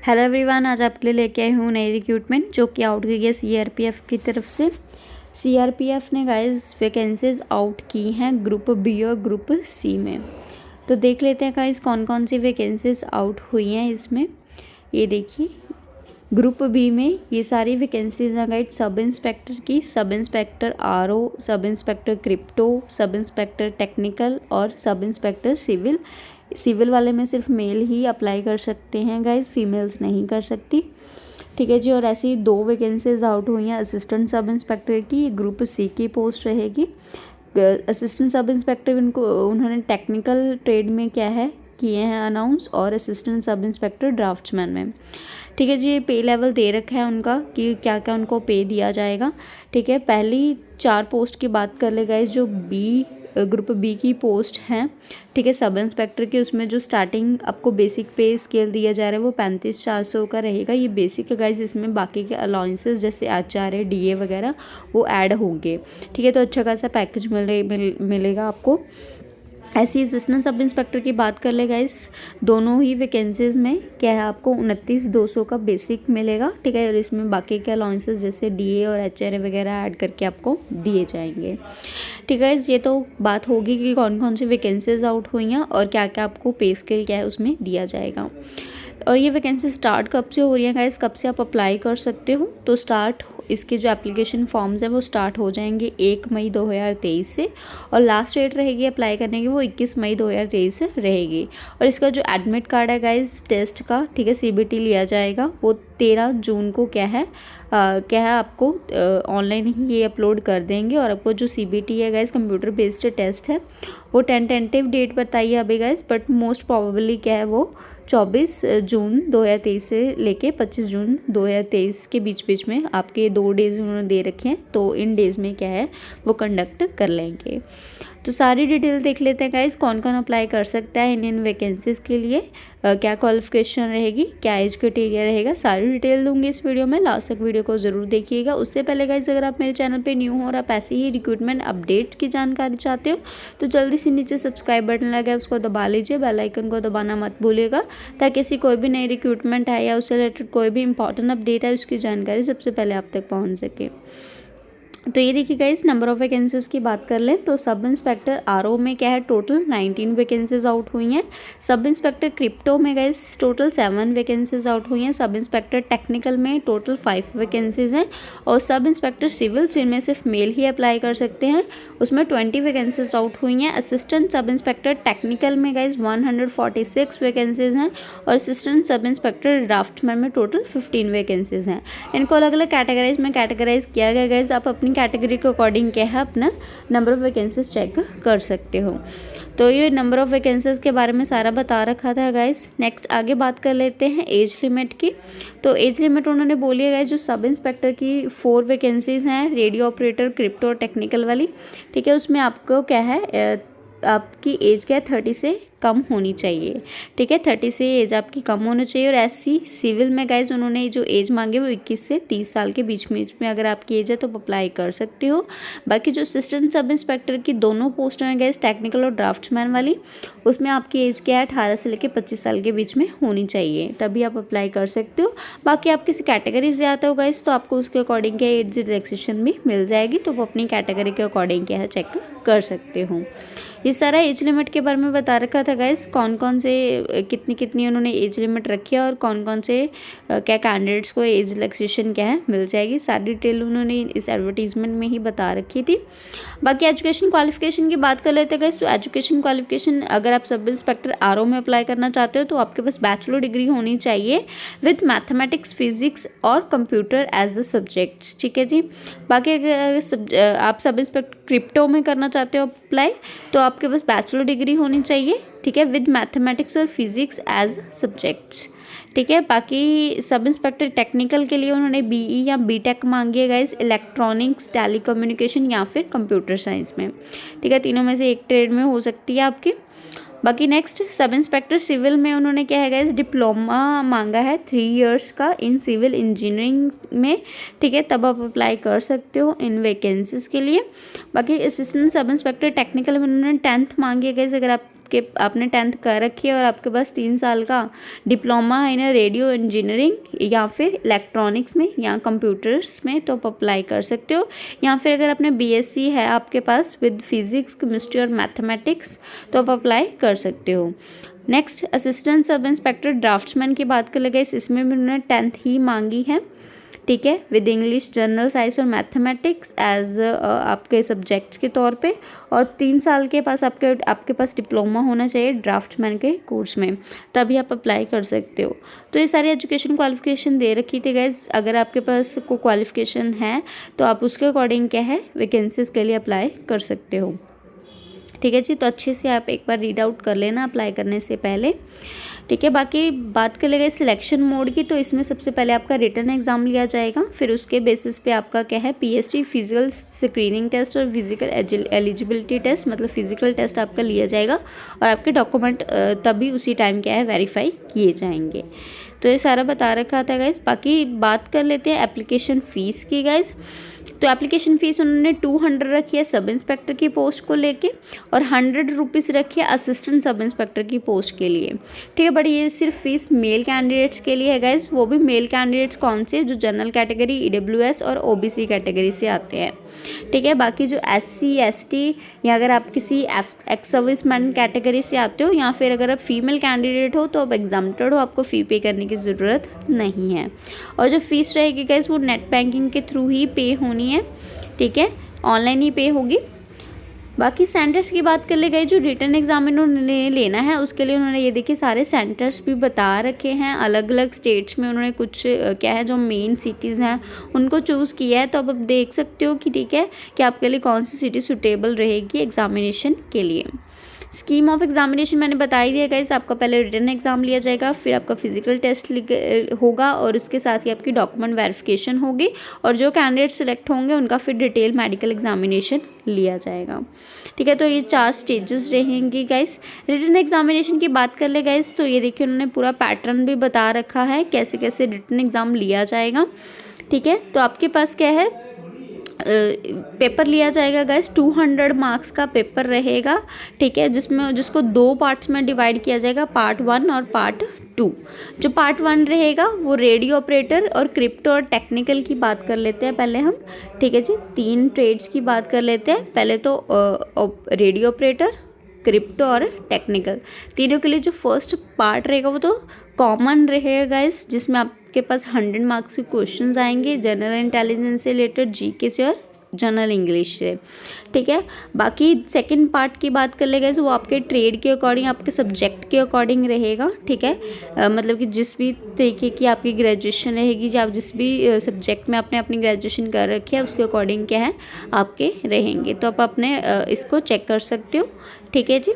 Hello everyone, आज आपके लिए लेके आई हूँ नई रिक्रूटमेंट जो कि आउट हुई है सीआरपीएफ की तरफ से। सीआरपीएफ ने गाइस वैकेंसीज आउट की हैं ग्रुप बी और ग्रुप सी में। तो देख लेते हैं गाइस कौन कौन सी वैकेंसीज आउट हुई हैं इसमें। ये देखिए, ग्रुप बी में ये सारी वैकेंसीज हैं गाइड सब इंस्पेक्टर की, sub inspector RO, sub inspector crypto, sub inspector technical और सब इंस्पेक्टर सिविल। सिविल वाले में सिर्फ मेल ही अप्लाई कर सकते हैं गाइज, फीमेल्स नहीं कर सकती। ठीक है जी। और ऐसी 2 वैकेंसीज आउट हुई हैं असिस्टेंट सब इंस्पेक्टर की, ग्रुप सी की पोस्ट रहेगी। असिस्टेंट सब इंस्पेक्टर उन्होंने टेक्निकल ट्रेड में क्या है किए हैं अनाउंस, और असिस्टेंट सब इंस्पेक्टर ड्राफ्ट्समैन में। ठीक है जी। ये पे लेवल दे रखा है उनका कि क्या क्या उनको पे दिया जाएगा। ठीक है, पहली 4 पोस्ट की बात कर ले गाइस, जो ग्रुप बी की पोस्ट हैं। ठीक है, सब इंस्पेक्टर की, उसमें जो स्टार्टिंग आपको बेसिक पे स्केल दिया जा रहा है वो 35,400 का रहेगा। ये बेसिक है गाइस, इसमें बाकी के अलाउंसेस जैसे आचार्य डीए वगैरह वो ऐड होंगे। ठीक है, तो अच्छा खासा पैकेज मिलेगा आपको। ऐसी असिस्टेंट सब इंस्पेक्टर की बात कर ले गाइस, दोनों ही वैकेंसीज में क्या है आपको 29,200 का बेसिक मिलेगा। ठीक है, और इसमें बाकी के अलाउंसेस जैसे डीए और एचआरए वगैरह ऐड करके आपको दिए जाएंगे। ठीक है, ये तो बात होगी कि कौन कौन सी वैकेंसीज आउट हुई हैं और क्या क्या आपको पे स्केल क्या है उसमें दिया जाएगा। और ये वैकेंसी स्टार्ट कब से हो रही है गाइस, कब से आप अप्लाई कर सकते हो। तो स्टार्ट इसके जो एप्लीकेशन फॉर्म्स हैं वो स्टार्ट हो जाएंगे 1 मई 2023 से, और लास्ट डेट रहेगी अप्लाई करने की वो 21 मई 2023 से रहेगी। और इसका जो एडमिट कार्ड है गाइस टेस्ट का, ठीक है, सीबीटी लिया जाएगा वो 13 जून को क्या है आपको ऑनलाइन ही ये अपलोड कर देंगे। और आपको जो सीबीटी है गाइस कंप्यूटर बेस्ड टेस्ट है वो टेंटेटिव डेट बताइए अभी गाइस, बट मोस्ट प्रोबेबली क्या है वो 24 जून 2023 से लेके 25 जून 2023 के बीच में आपके 2 डेज़ उन्होंने दे रखे हैं, तो इन डेज़ में क्या है वो कंडक्ट कर लेंगे। तो सारी डिटेल देख लेते हैं गाइस, कौन कौन अप्लाई कर सकता है इन वैकेंसीज़ के लिए, क्या क्वालिफिकेशन रहेगी, क्या एज क्राइटेरिया रहेगा, सारी डिटेल दूंगी इस वीडियो में। लास्ट तक वीडियो को ज़रूर देखिएगा। उससे पहले गाइस, अगर आप मेरे चैनल पे न्यू हो और आप ऐसे ही रिक्रूटमेंट अपडेट्स की जानकारी चाहते हो तो जल्दी से नीचे सब्सक्राइब बटन लगा है उसको दबा लीजिए, बेल आइकन को दबाना मत भूलिएगा, ताकि ऐसी कोई भी नई रिक्रूटमेंट है या उससे रिलेटेड कोई भी इंपॉर्टेंट अपडेट है उसकी जानकारी सबसे पहले आप तक पहुँच सके। तो ये देखिए गाइस, नंबर ऑफ वैकेंसीज की बात कर लें तो सब इंस्पेक्टर आरओ में क्या है टोटल 19 वैकेंसीज आउट हुई हैं। सब इंस्पेक्टर क्रिप्टो में गाइस टोटल 7 वैकेंसीज आउट हुई हैं। सब इंस्पेक्टर टेक्निकल में टोटल 5 वैकेंसीज हैं। और सब इंस्पेक्टर सिविल जिनमें सिर्फ मेल ही अप्लाई कर सकते हैं उसमें 20 वैकेंसीज आउट हुई हैं। असिस्टेंट सब इंस्पेक्टर टेक्निकल में गाइस 146 वैकेंसीज हैं। और असिस्टेंट सब इंस्पेक्टर ड्राफ्ट्समैन में टोटल 15 वैकेंसीज हैं। इनको अलग अलग कैटेगराइज किया गया गाइस, आप अपनी कैटेगरी के अकॉर्डिंग क्या है अपना नंबर ऑफ वैकेंसीज चेक कर सकते हो। तो ये नंबर ऑफ वैकेंसीज के बारे में सारा बता रखा था गाइस। नेक्स्ट आगे बात कर लेते हैं एज लिमिट की। तो एज लिमिट उन्होंने बोली है गाइस, जो सब इंस्पेक्टर की 4 वैकेंसीज हैं, रेडियो ऑपरेटर, क्रिप्टो और टेक्निकल वाली। ठीक है, उसमें आपको क्या है आपकी एज क्या है 30 से कम होनी चाहिए। ठीक है, 30 से एज आपकी कम होनी चाहिए। और एससी सिविल में गाइज उन्होंने जो एज मांगे वो 21 से 30 साल के बीच में अगर आपकी एज है तो अप्लाई कर सकते हो। बाकी जो असिस्टेंट सब इंस्पेक्टर की दोनों पोस्ट हैं गाइज टेक्निकल और ड्राफ्ट्समैन वाली, उसमें आपकी एज क्या है 18 से लेकर 25 साल के बीच में होनी चाहिए, तभी आप अप्लाई कर सकते हो। बाकी आप किसी कैटेगरी से आते हो गाइज तो आपको उसके अकॉर्डिंग क्या एज रिलैक्सेशन भी मिल जाएगी, तो वो अपनी कैटेगरी के अकॉर्डिंग क्या है चेक कर सकते हो। ये सारा एज लिमिट के बारे में बता रखा था गाइस, कौन कौन से कितनी उन्होंने एज लिमिट रखी है और कौन कौन से क्या कैंडिडेट्स को एज रिलैक्सेशन क्या है मिल जाएगी, सारी डिटेल उन्होंने इस एडवर्टीजमेंट में ही बता रखी थी। बाकी एजुकेशन क्वालिफिकेशन की बात कर लेते हैं गाइस, तो एजुकेशन क्वालिफिकेशन अगर आप सब इंस्पेक्टर आरओ में अप्लाई करना चाहते हो तो आपके पास बैचलर डिग्री होनी चाहिए विथ मैथमेटिक्स, फिजिक्स और कंप्यूटर एज अ सब्जेक्ट। ठीक है जी। बाकी अगर आप सब इंस्पेक्टर क्रिप्टो में करना चाहते हो अप्लाई तो आपके पास बैचलर डिग्री होनी चाहिए, ठीक है, विद मैथमेटिक्स और फिजिक्स एज सब्जेक्ट्स। ठीक है, बाकी सब इंस्पेक्टर टेक्निकल के लिए उन्होंने बीई या बीटेक मांगी है गाइस, इलेक्ट्रॉनिक्स, टेलीकम्युनिकेशन या फिर कंप्यूटर साइंस में। ठीक है, तीनों में से एक ट्रेड में हो सकती है आपकी। बाकी नेक्स्ट सब इंस्पेक्टर सिविल में उन्होंने क्या है गाइस डिप्लोमा मांगा है 3 इयर्स का इन सिविल इंजीनियरिंग में। ठीक है, तब आप अप्लाई कर सकते हो इन वैकेंसीज के लिए। बाकी असिस्टेंट सब इंस्पेक्टर टेक्निकल में उन्होंने 10th मांगी है गाइस, अगर आप आपने 10th कर रखी है और आपके पास 3 साल का डिप्लोमा है ना रेडियो इंजीनियरिंग या फिर इलेक्ट्रॉनिक्स में या कंप्यूटर्स में, तो आप अप्लाई कर सकते हो। या फिर अगर आपने बीएससी है आपके पास विद फिजिक्स, केमिस्ट्री और मैथमेटिक्स, तो आप अप्लाई कर सकते हो। Next assistant sub inspector draughtsman की बात कर लेगा, इसमें भी उन्होंने 10th ही मांगी है, ठीक है, विद इंग्लिश, जनरल साइंस और मैथमेटिक्स एज आपके सब्जेक्ट्स के तौर पे, और 3 साल के पास आपके पास डिप्लोमा होना चाहिए ड्राफ्ट्समैन के कोर्स में, तभी आप अप्लाई कर सकते हो। तो ये सारी एजुकेशन क्वालिफिकेशन दे रखी थी गाइज। अगर आपके पास कोई क्वालिफिकेशन है तो आप उसके अकॉर्डिंग क्या है वैकेंसीज के लिए अप्लाई कर सकते हो, ठीक है जी। तो अच्छे से आप एक बार रीड आउट कर लेना अप्लाई करने से पहले, ठीक है। बाकी बात कर लेगा सिलेक्शन मोड की, तो इसमें सबसे पहले आपका रिटन एग्जाम लिया जाएगा, फिर उसके बेसिस पे आपका क्या है पीएसटी फिजिकल स्क्रीनिंग टेस्ट और फिजिकल एलिजिबिलिटी टेस्ट, मतलब फिजिकल टेस्ट आपका लिया जाएगा और आपके डॉक्यूमेंट तभी उसी टाइम क्या है वेरीफाई किए जाएंगे। तो ये सारा बता रखा था गाइज। बाकी बात कर लेते हैं एप्लीकेशन फ़ीस की गाइज। तो एप्लीकेशन फ़ीस उन्होंने 200 रखी है सब इंस्पेक्टर की पोस्ट को लेके और 100 रुपीज़ रखी है असिस्टेंट सब इंस्पेक्टर की पोस्ट के लिए, ठीक है। बट ये सिर्फ फीस मेल कैंडिडेट्स के लिए है गाइज, वो भी मेल कैंडिडेट्स कौन से, जो जनरल कैटेगरी, ईडब्ल्यूएस और ओबीसी कैटेगरी से आते हैं, ठीक है। बाकी जो एससी, एसटी या अगर आप किसी एक्स सर्विसमैन कैटेगरी से आते हो या फिर अगर आप फीमेल कैंडिडेट हो तो आप एग्जाम्प्टेड हो, आपको फ़ी पे करने की ज़रूरत नहीं है। और जो फीस रहेगी गाइज वो नेट बैंकिंग के थ्रू ही पे होनी है, ठीक है, ऑनलाइन ही पे होगी। बाकी सेंटर्स की बात कर ले गई, जो रिटन एग्जाम इन्होंने लेना है उसके लिए उन्होंने ये देखिए सारे सेंटर्स भी बता रखे हैं, अलग अलग स्टेट्स में उन्होंने कुछ क्या है जो मेन सिटीज़ हैं उनको चूज़ किया है। तो अब आप देख सकते हो कि ठीक है कि आपके लिए कौन सी सिटी सूटेबल रहेगी एग्जामिनेशन के लिए। स्कीम ऑफ एग्जामिनेशन मैंने बता ही दिया गाइस, आपका पहले रिटन एग्जाम लिया जाएगा, फिर आपका फिजिकल टेस्ट होगा और इसके साथ ही आपकी डॉक्यूमेंट वेरिफिकेशन होगी और जो कैंडिडेट सिलेक्ट होंगे उनका फिर डिटेल मेडिकल एग्जामिनेशन लिया जाएगा, ठीक है। तो ये 4 स्टेजेस रहेंगी गाइस। रिटन एग्जामिनेशन की बात कर ले गाइस, तो ये देखिए उन्होंने पूरा पैटर्न भी बता रखा है कैसे कैसे रिटन एग्ज़ाम लिया जाएगा, ठीक है। तो आपके पास क्या है पेपर लिया जाएगा गाइस, 200 मार्क्स का पेपर रहेगा, ठीक है, जिसको 2 पार्ट्स में डिवाइड किया जाएगा, पार्ट 1 और पार्ट 2। जो पार्ट 1 रहेगा वो रेडियो ऑपरेटर और क्रिप्टो और टेक्निकल की बात कर लेते हैं पहले हम, ठीक है जी। 3 ट्रेड्स की बात कर लेते हैं पहले, तो रेडियो ऑपरेटर, क्रिप्टो और टेक्निकल, तीनों के लिए जो फर्स्ट पार्ट रहेगा वो तो कॉमन रहेगा गाइस, जिसमें आपके पास 100 मार्क्स के क्वेश्चंस आएंगे जनरल इंटेलिजेंस से रिलेटेड, जीके से और जनरल इंग्लिश से, ठीक है। बाकी सेकंड पार्ट की बात कर ले गाइस, वो आपके ट्रेड के अकॉर्डिंग, आपके सब्जेक्ट के अकॉर्डिंग रहेगा, ठीक है। मतलब कि जिस भी तरीके की आपकी ग्रेजुएशन रहेगी, या आप जिस भी सब्जेक्ट में आपने अपनी ग्रेजुएशन कर रखी है उसके अकॉर्डिंग क्या है आपके रहेंगे। तो आप अपने इसको चेक कर सकते हो, ठीक है जी।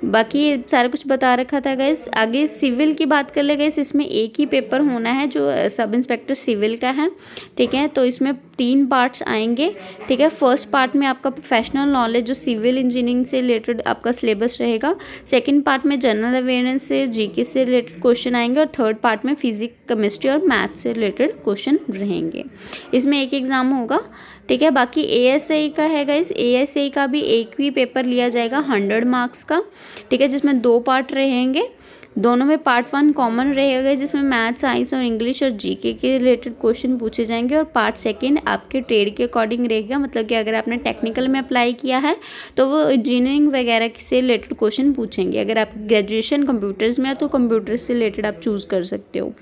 बाकी ये सारा कुछ बता रखा था गाइस। आगे सिविल की बात कर ले गाइस, इसमें एक ही पेपर होना है जो सब इंस्पेक्टर सिविल का है, ठीक है। तो इसमें 3 पार्ट्स आएंगे, ठीक है। फर्स्ट पार्ट में आपका प्रोफेशनल नॉलेज जो सिविल इंजीनियरिंग से रिलेटेड आपका सिलेबस रहेगा, सेकंड पार्ट में जनरल अवेयरनेस से, जीके से रिलेटेड क्वेश्चन आएंगे और थर्ड पार्ट में फिजिक्स, केमिस्ट्री और मैथ से रिलेटेड क्वेश्चन रहेंगे। इसमें एक एग्ज़ाम होगा, ठीक है। बाकी एएसआई का है गाइस, एएसआई का भी एक ही पेपर लिया जाएगा 100 मार्क्स का, ठीक है, जिसमें 2 पार्ट रहेंगे, दोनों में पार्ट 1 कॉमन रहेगा जिसमें मैथ, साइंस और इंग्लिश और जीके के रिलेटेड क्वेश्चन पूछे जाएंगे और पार्ट 2 आपके ट्रेड के अकॉर्डिंग रहेगा। मतलब कि अगर आपने टेक्निकल में अप्लाई किया है तो वो इंजीनियरिंग वगैरह से रिलेटेड क्वेश्चन पूछेंगे, अगर आप ग्रेजुएशन कंप्यूटर्स में है तो कंप्यूटर से रिलेटेड आप चूज़ कर सकते हो,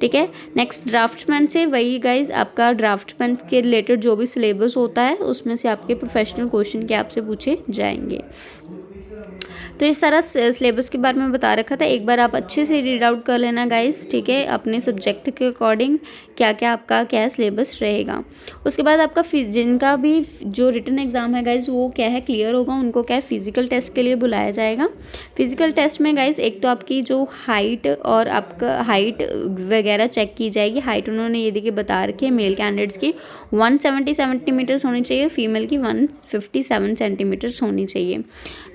ठीक है। नेक्स्ट ड्राफ्ट्समैन से वही गाइज, आपका ड्राफ्ट्समैन के रिलेटेड जो भी सिलेबस होता है उसमें से आपके प्रोफेशनल क्वेश्चन के आपसे पूछे जाएंगे। तो ये सारा सिलेबस के बारे में बता रखा था, एक बार आप अच्छे से रीड आउट कर लेना गाइस, ठीक है, अपने सब्जेक्ट के अकॉर्डिंग क्या क्या आपका क्या सिलेबस रहेगा। उसके बाद आपका जिनका भी जो रिटन एग्ज़ाम है गाइस वो क्या है क्लियर होगा, उनको क्या है फिजिकल टेस्ट के लिए बुलाया जाएगा। फिजिकल टेस्ट में गाइस एक तो आपकी जो हाइट और आपका हाइट वगैरह चेक की जाएगी। हाइट उन्होंने ये देखिए बता रखी है, मेल कैंडिडेट्स की 170 सेंटीमीटर्स होनी चाहिए, फीमेल की 157 सेंटीमीटर्स होनी चाहिए।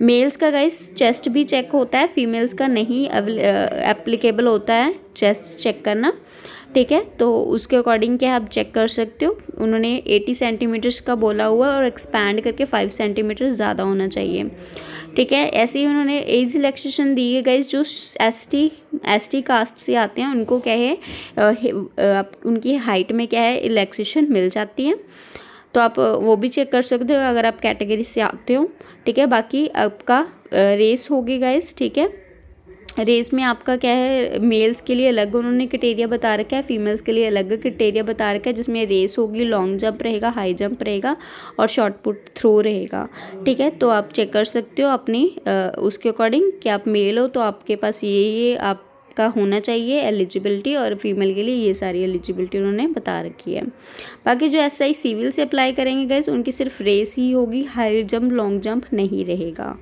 मेल्स का गाइस चेस्ट भी चेक होता है, फीमेल्स का नहीं एप्लीकेबल होता है चेस्ट चेक करना, ठीक है। तो उसके अकॉर्डिंग क्या आप चेक कर सकते हो। उन्होंने 80 सेंटीमीटर्स का बोला हुआ और एक्सपैंड करके 5 सेंटीमीटर ज़्यादा होना चाहिए, ठीक है। ऐसे ही उन्होंने एज रिलैक्सेशन दी है गाइज। जो एसटी कास्ट से आते हैं उनको क्या है उनकी हाइट में क्या है रिलैक्सेशन मिल जाती है, तो आप वो भी चेक कर सकते हो अगर आप कैटेगरी से आते हो, ठीक है। बाकी आपका रेस होगी गाइज, ठीक है। रेस में आपका क्या है मेल्स के लिए अलग उन्होंने क्राइटेरिया बता रखा है, फीमेल्स के लिए अलग क्राइटेरिया बता रखा है, जिसमें रेस होगी, लॉन्ग जंप रहेगा, हाई जंप रहेगा और शॉर्ट पुट थ्रो रहेगा, ठीक है। तो आप चेक कर सकते हो अपनी उसके अकॉर्डिंग कि आप मेल हो तो आपके पास ये आपका होना चाहिए एलिजिबिलिटी, और फीमेल के लिए ये सारी एलिजिबिलिटी उन्होंने बता रखी है। बाकी जो एसआई सिविल से अप्लाई करेंगे गाइस उनकी सिर्फ रेस ही होगी, हाई जंप लॉन्ग जंप नहीं रहेगा,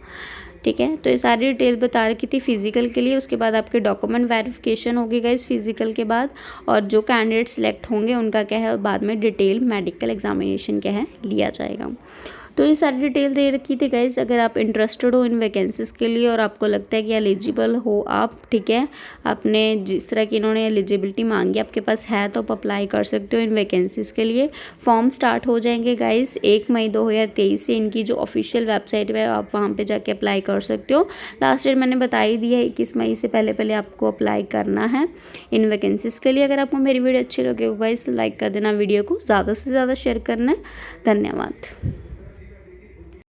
ठीक है। तो ये सारी डिटेल बता रखी थी फिजिकल के लिए। उसके बाद आपके डॉक्यूमेंट वेरिफिकेशन होगी गाइस फिजिकल के बाद, और जो कैंडिडेट सेलेक्ट होंगे उनका क्या है बाद में डिटेल मेडिकल एग्जामिनेशन क्या है लिया जाएगा। तो ये सारी डिटेल दे रखी थी गाइज। अगर आप इंटरेस्टेड हो इन वैकेंसीज़ के लिए और आपको लगता है कि एलिजिबल हो आप, ठीक है, आपने जिस तरह की इन्होंने एलिजिबिलिटी मांगी आपके पास है तो आप अप्लाई कर सकते हो इन वैकेंसीज़ के लिए। फॉर्म स्टार्ट हो जाएंगे गाइज 1 मई 2023 से। इनकी जो ऑफिशियल वेबसाइट है आप वहाँ पर जाके अप्लाई कर सकते हो। लास्ट डेट मैंने बता ही दिया है 21 मई से पहले आपको अप्लाई करना है इन वैकेंसीज़ के लिए। अगर आपको मेरी वीडियो अच्छी लगे गाइज लाइक कर देना, वीडियो को ज़्यादा से ज़्यादा शेयर करना है। धन्यवाद।